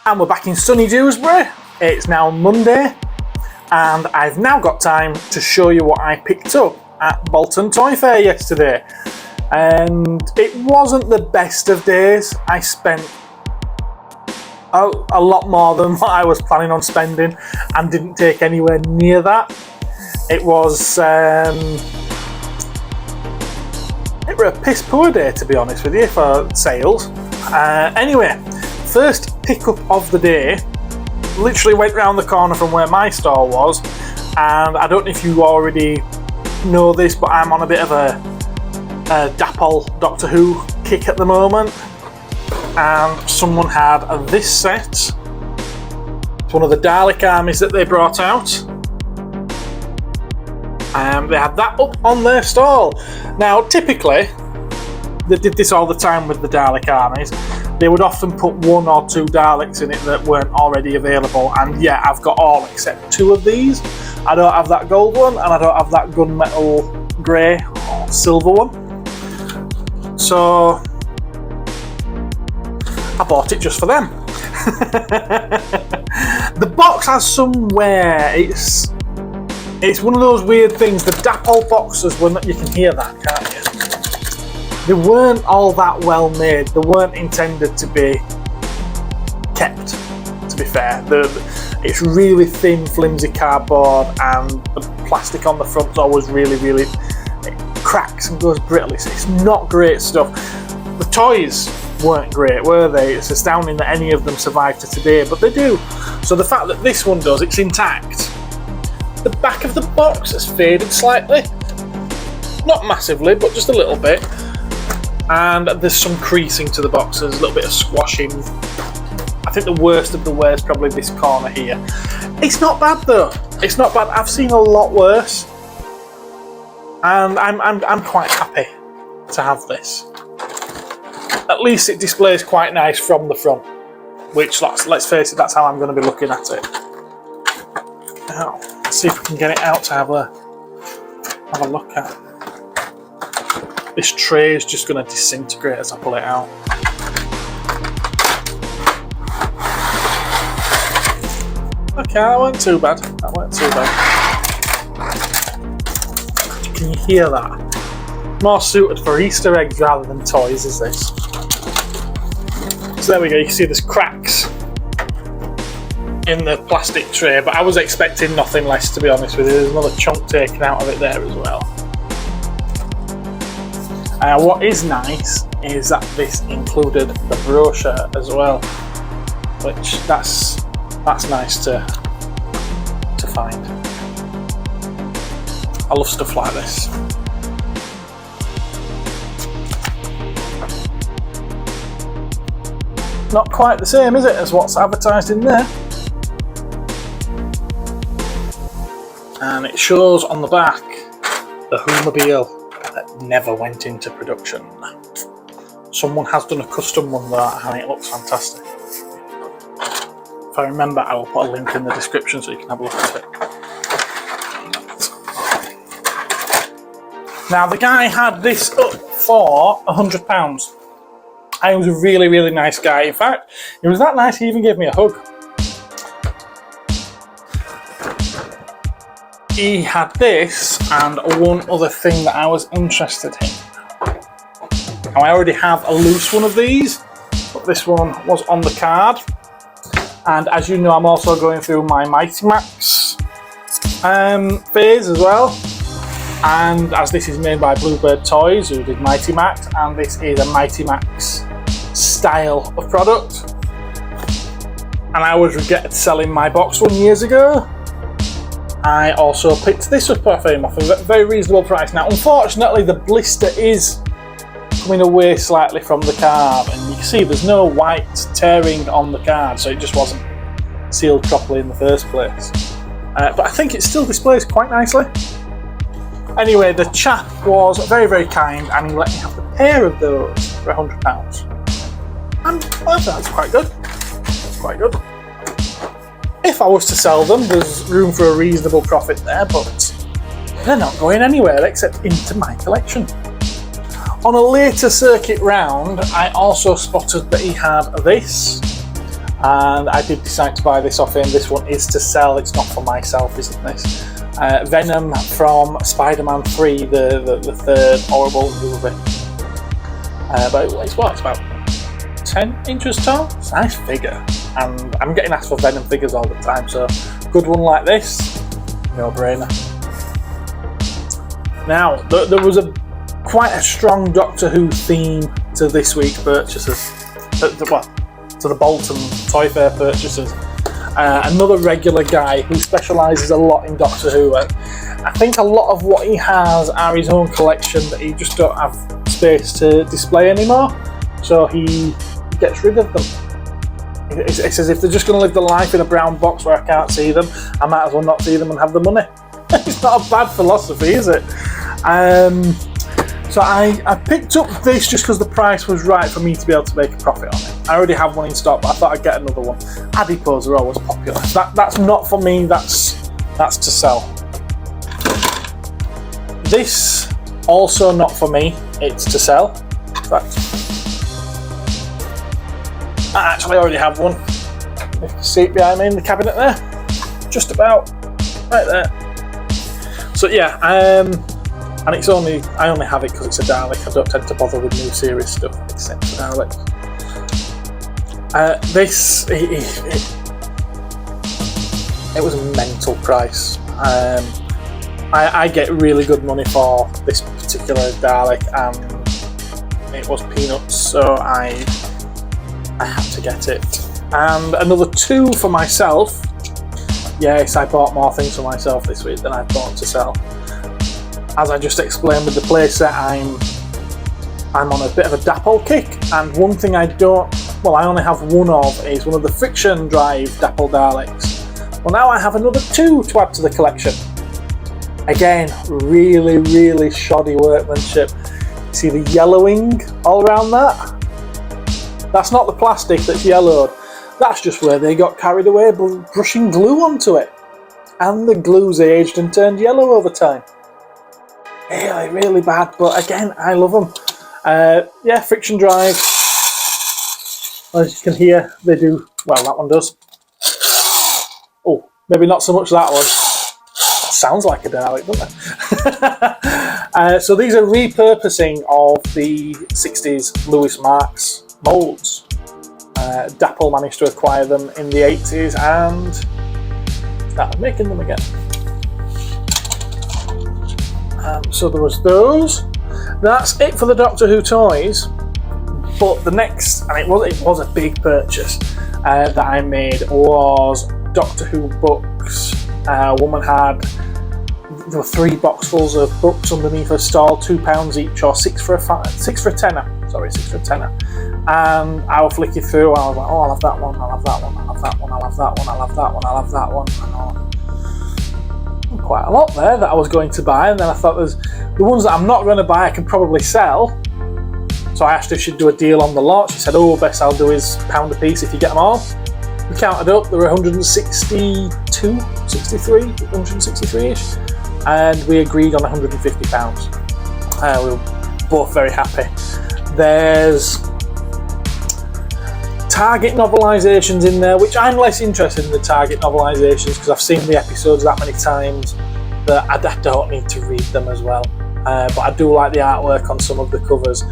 And we're back in sunny Dewsbury. It's now Monday, and I've now got time to show you what I picked up at Bolton Toy Fair yesterday. And it wasn't the best of days. I spent a lot more than what I was planning on spending and didn't take anywhere near that. It was a piss poor day, to be honest with you, for sales. Anyway, first pickup of the day, literally went round the corner from where my store was, and I don't know if you already know this, but I'm on a bit of a Dapple Doctor Who kick at the moment, and someone had this set. It's one of the Dalek armies that they brought out. They had that up on their stall. Now, typically, they did this all the time with the Dalek armies. They would often put 1 or 2 Daleks in it that weren't already available, and yeah, I've got all except 2 of these. I don't have that gold one, and I don't have that gunmetal grey or silver one. So I bought it just for them. The box has some wear. It's one of those weird things. The Dapple boxes, you can hear that, can't you? They weren't all that well made. They weren't intended to be kept, to be fair. It's really thin, flimsy cardboard, and the plastic on the front is always really, it cracks and goes brittle. It's not great stuff. The toys weren't great, were they? It's astounding that any of them survived to today, but they do. So the fact that this one does, it's intact. The back of the box has faded slightly. Not massively, but just a little bit. And there's some creasing to the box, there's a little bit of squashing. I think the worst of the wear is probably this corner here. It's not bad though. It's not bad. I've seen a lot worse, and I'm quite happy to have this. At least it displays quite nice from the front, which let's face it, that's how I'm going to be looking at it. Now, let's see if we can get it out to have a look at. This tray is just going to disintegrate as I pull it out. Okay, that weren't too bad. Can you hear that? More suited for Easter eggs rather than toys, is this? So there we go, you can see there's cracks in the plastic tray, but I was expecting nothing less, to be honest with you. There's another chunk taken out of it there as well. What is nice is that this included the brochure as well, which that's nice to find. I love stuff like this. Not quite the same, is it, as what's advertised in there? And it shows on the back the Whomobile that never went into production. Someone has done a custom one there, and it looks fantastic. If I remember, I will put a link in the description so you can have a look at it. Now, the guy had this up for £100. He was a really, really nice guy. In fact, he was that nice he even gave me a hug. He had this and one other thing that I was interested in. Now, I already have a loose one of these, but this one was on the card. And as you know, I'm also going through my Mighty Max phase as well. And as this is made by Bluebird Toys, who did Mighty Max, and this is a Mighty Max style of product. And I always regretted selling my box one years ago. I also picked this up off him off a very reasonable price. Now, unfortunately, the blister is coming away slightly from the card, and you can see there's no white tearing on the card, so it just wasn't sealed properly in the first place. But I think it still displays quite nicely. Anyway, the chap was very, very kind, and he let me have the pair of those for £100. And well, that's quite good. That's quite good. If I was to sell them, there's room for a reasonable profit there, but they're not going anywhere except into my collection. On a later circuit round, I also spotted that he had this, and I did decide to buy this off him. This one is to sell, it's not for myself, isn't this? Venom from Spider-Man 3, the third horrible movie. But it's what? It's about 10 inches tall? It's a nice figure. And I'm getting asked for Venom figures all the time, so good one like this, no brainer. Now, there was quite a strong Doctor Who theme to this week's purchases. To the Bolton Toy Fair purchases. Another regular guy who specialises a lot in Doctor Who. I think a lot of what he has are his own collection that he just don't have space to display anymore, so he gets rid of them. It's as if they're just going to live the life in a brown box where I can't see them. I might as well not see them and have the money. It's not a bad philosophy, is it? So I picked up this just because the price was right for me to be able to make a profit on it. I already have one in stock, but I thought I'd get another one. Adipos are always popular. That's not for me, that's to sell. This, also not for me, it's to sell. In fact, I actually already have one. You can see it behind me in the cabinet there. Just about, right there. So yeah, and I only have it because it's a Dalek. I don't tend to bother with new series stuff except for Daleks. It was a mental price. I get really good money for this particular Dalek, and it was peanuts, so I had to get it. And another 2 for myself. Yes, I bought more things for myself this week than I bought to sell. As I just explained with the playset, I'm on a bit of a Dapple kick, and one thing I only have one of is one of the friction drive Dapple Daleks. Well, now I have another 2 to add to the collection. Again, really, really shoddy workmanship. See the yellowing all around that? That's not the plastic that's yellowed. That's just where they got carried away brushing glue onto it. And the glue's aged and turned yellow over time. Really, really bad, but again, I love them. Yeah, friction drive. As you can hear, they do, well, that one does. Oh, maybe not so much that one. That sounds like a Dalek, doesn't it? So these are repurposing of the 60s Lewis Marks moulds. Dapple managed to acquire them in the 80s and started making them again. So there was those. That's it for the Doctor Who toys. But the next, and it was a big purchase that I made, was Doctor Who books. A woman had, there were 3 boxfuls of books underneath her stall, £2 each, or 6 for a tenner. Sorry, 6 for a tenner. And I was flicking through, and I was like, oh, I'll have that one, I'll have that one, I'll have that one, I'll have that one, I'll have that one, I'll have that one. And quite a lot there that I was going to buy, and then I thought there's the ones that I'm not going to buy I can probably sell. So I asked if she'd do a deal on the lot. She said, oh, best I'll do is £1 a piece if you get them all. We counted up, there were 162, 63, 163-ish, and we agreed on £150. We were both very happy. There's Target novelisations in there, which I'm less interested in the Target novelisations because I've seen the episodes that many times that I don't need to read them as well. But I do like the artwork on some of the covers.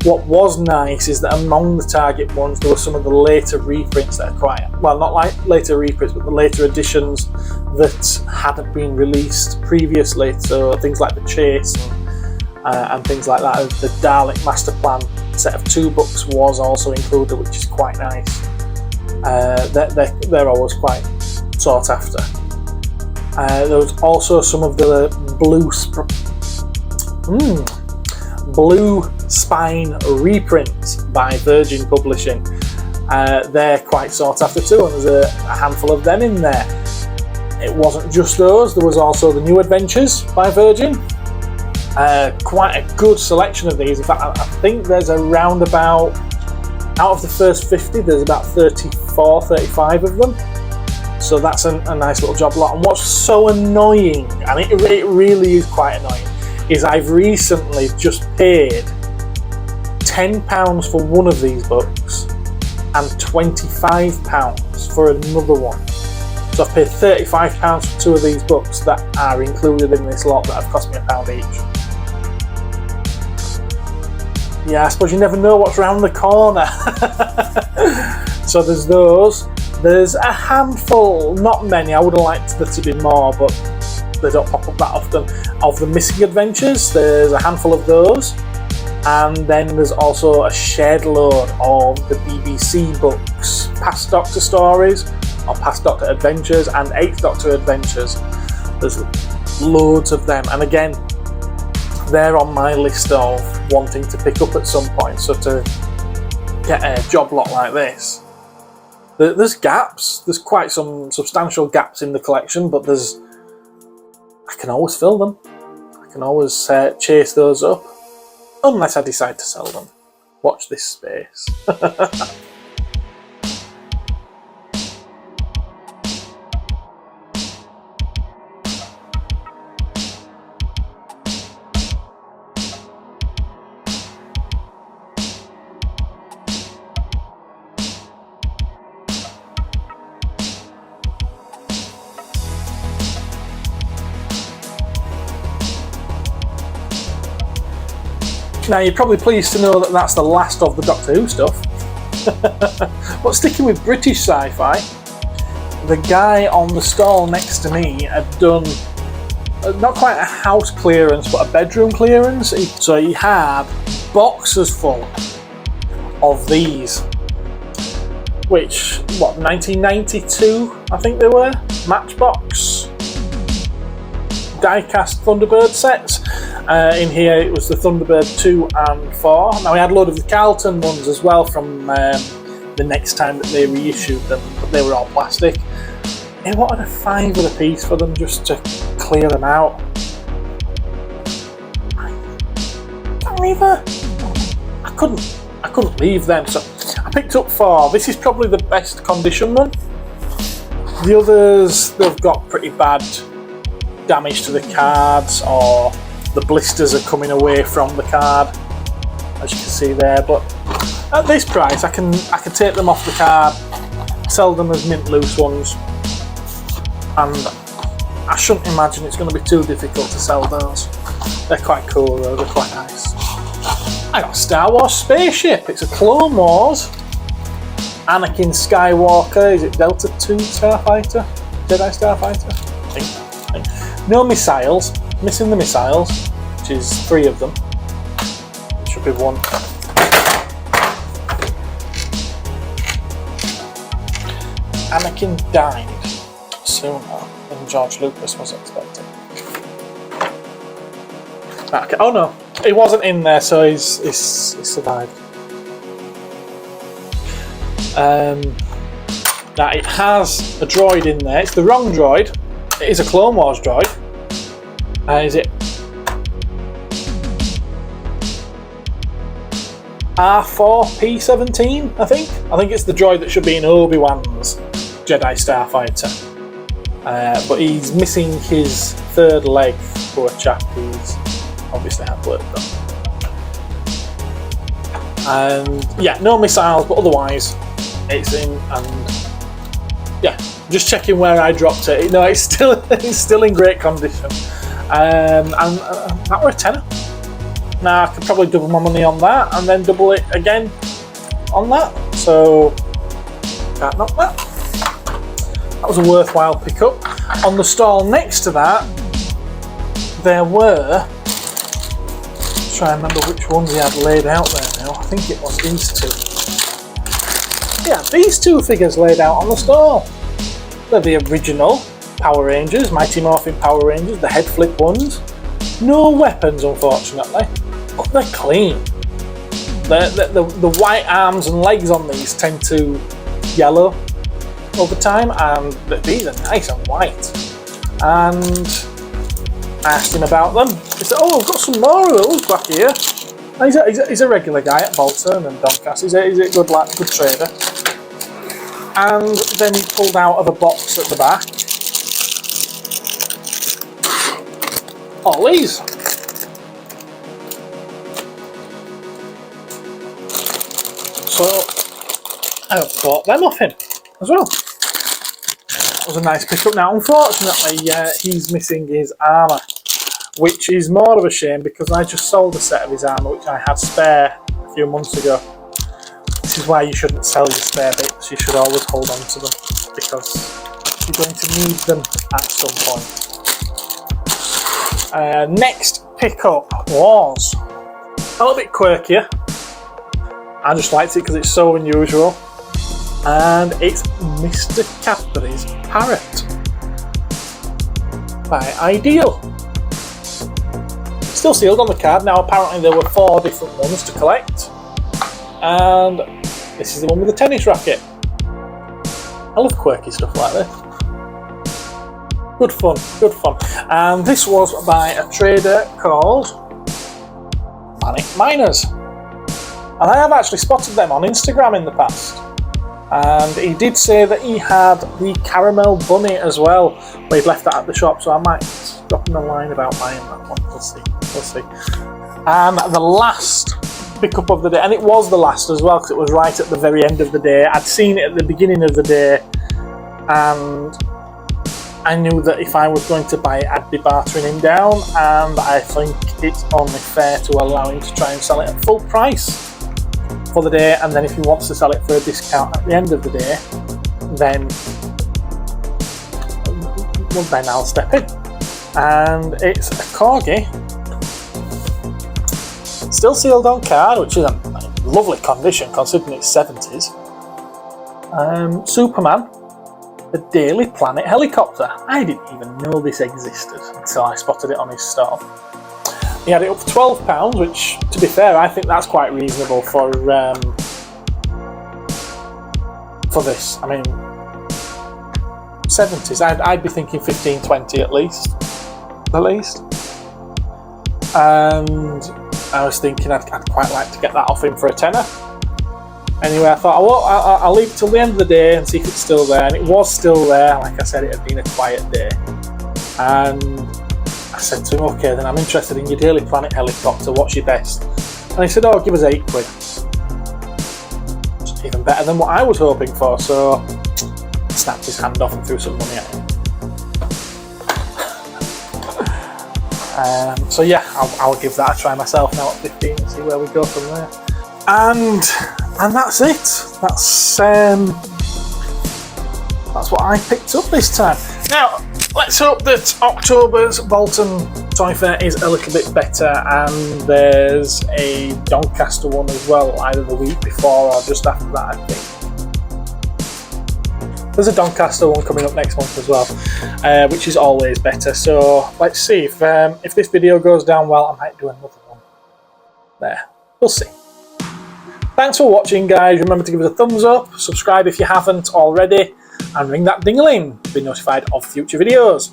What was nice is that among the Target ones there were some of the later reprints that are quite, well, not like later reprints, but the later editions that hadn't been released previously. So things like the Chase and things like that. The Dalek Master Plan set of 2 books was also included, which is quite nice. They're always quite sought after. There was also some of the Blue Spine reprints by Virgin Publishing. They're quite sought after too, and there's a handful of them in there. It wasn't just those, there was also the New Adventures by Virgin. Quite a good selection of these. In fact, I think there's around about, out of the first 50, there's about 34, 35 of them. So that's a nice little job lot. And what's so annoying, and it really is quite annoying, is I've recently just paid £10 for one of these books and £25 for another one. So I've paid £35 for 2 of these books that are included in this lot that have cost me £1 each. Yeah, I suppose you never know what's around the corner. So there's those. There's a handful, not many, I would have liked there to be more, but they don't pop up that often, of the Missing Adventures. There's a handful of those. And then there's also a shed load of the BBC books, Past Doctor Stories, or Past Doctor Adventures, and 8th Doctor Adventures. There's loads of them, and again, they're on my list of wanting to pick up at some point. So to get a job lot like this, there's gaps. There's quite some substantial gaps in the collection, but I can always fill them. I can always chase those up, unless I decide to sell them. Watch this space. Now, you're probably pleased to know that that's the last of the Doctor Who stuff. But sticking with British sci-fi, the guy on the stall next to me had done not quite a house clearance, but a bedroom clearance. So he had boxes full of these, which, 1992, I think they were, Matchbox die-cast Thunderbird sets. In here it was the Thunderbird 2 and 4. Now we had a load of the Carlton ones as well from the next time that they reissued them, but they were all plastic. He wanted a £5 a piece for them just to clear them out. Can't leave her. I couldn't leave them, so I picked up 4. This is probably the best condition one. The others, they've got pretty bad damage to the cards, or the blisters are coming away from the card, as you can see there. But at this price, I can take them off the card, sell them as mint loose ones, and I shouldn't imagine it's going to be too difficult to sell those. They're quite cool though, they're quite nice. I got a Star Wars spaceship. It's a Clone Wars Anakin Skywalker. Is it Delta 2 Starfighter? Jedi Starfighter? I think. No missiles. Missing the missiles, which is 3 of them. It should be 1. Anakin died sooner than George Lucas was expecting. Okay. Oh no, he wasn't in there, so he's survived. Now it has a droid in there. It's the wrong droid. It is a Clone Wars droid. Is it R4P17? I think it's the droid that should be in Obi-Wan's Jedi Starfighter. But he's missing his 3rd leg, poor chap. He's obviously had work done. And yeah, no missiles, but otherwise it's in. And yeah, just checking where I dropped it. No, it's still in great condition. And that were a tenner. Now I could probably double my money on that, and then double it again on that. So can't knock that. That was a worthwhile pickup. On the stall next to that, there were. Try and remember which ones he had laid out there now. I think it was these 2. Yeah, these 2 figures laid out on the stall. They're the original Power Rangers, Mighty Morphin Power Rangers, the head flip ones. No weapons, unfortunately, but they're clean. The white arms and legs on these tend to yellow over time, and these are nice and white. And I asked him about them. He said, "Oh, I've got some more of those back here." He's a regular guy at Bolton and Doncaster. He's a good lad, good trader. And then he pulled out of a box at the back all these. So I bought them off him as well. That was a nice pickup. Now, unfortunately, he's missing his armour, which is more of a shame because I just sold a set of his armour, which I had spare a few months ago. This is why you shouldn't sell your spare bits. You should always hold on to them because you're going to need them at some point. Next pickup was a little bit quirkier. I just liked it because it's so unusual. And it's Mr. Cadbury's Parrot by Ideal. Still sealed on the card. Now apparently there were 4 different ones to collect. And this is the one with the tennis racket. I love quirky stuff like this. Good fun, good fun. And this was by a trader called Manic Miners. And I have actually spotted them on Instagram in the past. And he did say that he had the caramel bunny as well, but he'd left that at the shop, so I might drop him a line about buying that one. We'll see, we'll see. And the last pickup of the day, and it was the last as well, because it was right at the very end of the day. I'd seen it at the beginning of the day, and I knew that if I was going to buy it, I'd be bartering him down, and I think it's only fair to allow him to try and sell it at full price for the day, and then if he wants to sell it for a discount at the end of the day, then I'll step in. And it's a corgi, still sealed on card, which is a lovely condition considering it's 70s. Superman, the Daily Planet helicopter. I didn't even know this existed until I spotted it on his stall. He had it up for £12, which, to be fair, I think that's quite reasonable for this. I mean, 70s. I'd be thinking 15, 20 at least. And I was thinking I'd quite like to get that off him for a tenner. Anyway, I thought I'll leave it till the end of the day and see if it's still there. And it was still there. Like I said, it had been a quiet day. And I said to him, okay, then I'm interested in your Daily Planet helicopter, what's your best? And he said, oh, give us £8. It's even better than what I was hoping for, so I snapped his hand off and threw some money at him. So yeah, I'll give that a try myself now at 15 and see where we go from there. And that's it. That's what I picked up this time. Now, let's hope that October's Bolton Toy Fair is a little bit better, and there's a Doncaster one as well, either the week before or just after that, I think. There's a Doncaster one coming up next month as well, which is always better. So let's see if this video goes down well, I might do another one there. We'll see. Thanks for watching, guys. Remember to give us a thumbs up, subscribe if you haven't already, and ring that ding-a-ling to be notified of future videos.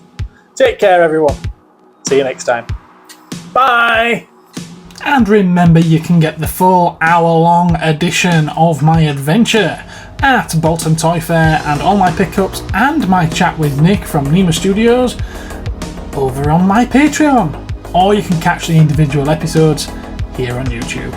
Take care, everyone. See you next time. Bye! And remember, you can get the 4-hour-long edition of my adventure at Bolton Toy Fair, and all my pickups and my chat with Nick from Nema Studios over on my Patreon. Or you can catch the individual episodes here on YouTube.